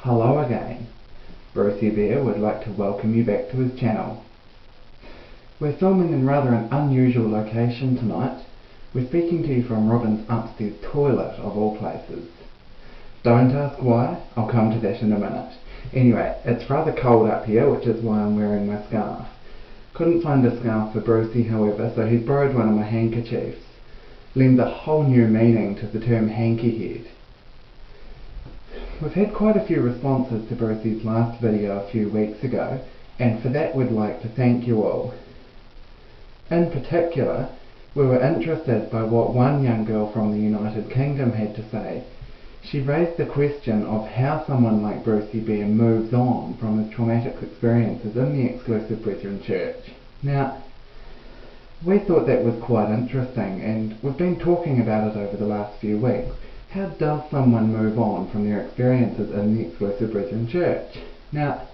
Hello again. Brucie Bear would like to welcome you back to his channel. We're filming in rather an unusual location tonight. We're speaking to you from Robin's upstairs toilet, of all places. Don't ask why, I'll come to that in a minute. Anyway, it's rather cold up here, which is why I'm wearing my scarf. Couldn't find a scarf for Brucie, however, so he's borrowed one of my handkerchiefs. Lends a whole new meaning to the term hanky head. We've had quite a few responses to Brucie's last video a few weeks ago, and for that we'd like to thank you all. In particular, we were interested by what one young girl from the United Kingdom had to say. She raised the question of how someone like Brucie Bear moves on from his traumatic experiences in the Exclusive Brethren Church. Now, we thought that was quite interesting, and we've been talking about it over the last few weeks. How does someone move on from their experiences in the Exclusive Brethren Church? Now,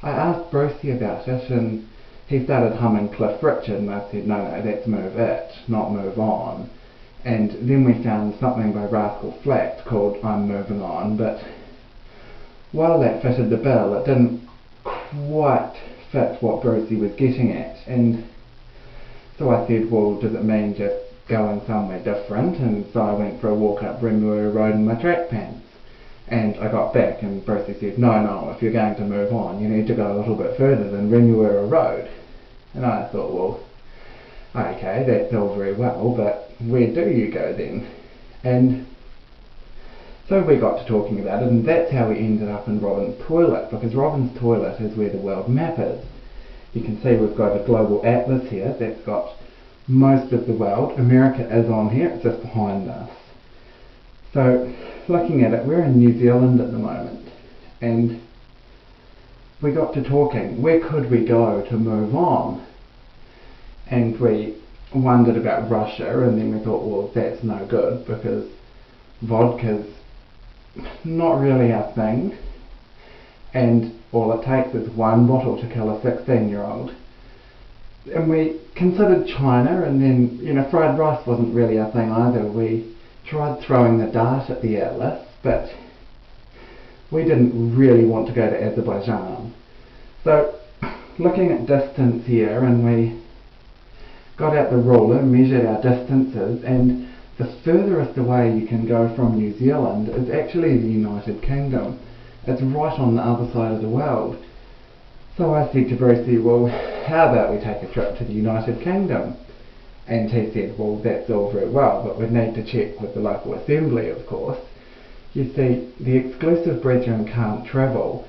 I asked Brucie about it, and he started humming Cliff Richard, and I said, no, that's Move It, not Move On. And then we found something by Rascal Flatts called I'm Moving On, but while that fitted the bill, it didn't quite fit what Brucie was getting at. And so I said, well, does it mean just going somewhere different? And so I went for a walk up Remuera Road in my track pants. And I got back and Brucie said, no, if you're going to move on, you need to go a little bit further than Remuera Road. And I thought, well, okay, that's all very well, but where do you go then? And so we got to talking about it, and that's how we ended up in Robin's toilet, because Robin's toilet is where the world map is. You can see we've got a global atlas here that's got most of the world. America is on here, it's just behind us. So, looking at it, we're in New Zealand at the moment, and we got to talking, where could we go to move on? And we wondered about Russia, and then we thought, well, that's no good, because vodka's not really our thing, and all it takes is one bottle to kill a 16-year-old. And we considered China, and then, fried rice wasn't really our thing either. We tried throwing the dart at the atlas, but we didn't really want to go to Azerbaijan. So, looking at distance here, and we got out the ruler, measured our distances, and the furthest away you can go from New Zealand is actually the United Kingdom. It's right on the other side of the world. So I said to Brucie, well, how about we take a trip to the United Kingdom? And he said, well, that's all very well, but we'd need to check with the local assembly, of course. You see, the Exclusive Brethren can't travel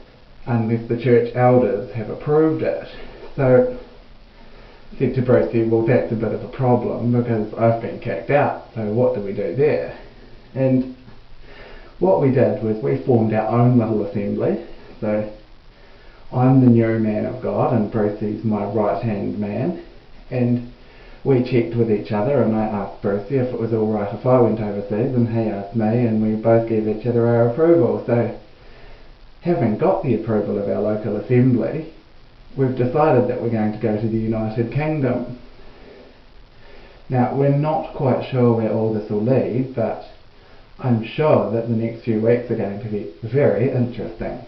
unless the church elders have approved it. So I said to Brucie, well, that's a bit of a problem, because I've been kicked out, so what do we do there? And what we did was we formed our own little assembly. So I'm the new man of God, and Brucie's my right-hand man, and we checked with each other, and I asked Brucie if it was alright if I went overseas, and he asked me, and we both gave each other our approval. So, having got the approval of our local assembly, we've decided that we're going to go to the United Kingdom. Now, we're not quite sure where all this will lead, but I'm sure that the next few weeks are going to be very interesting.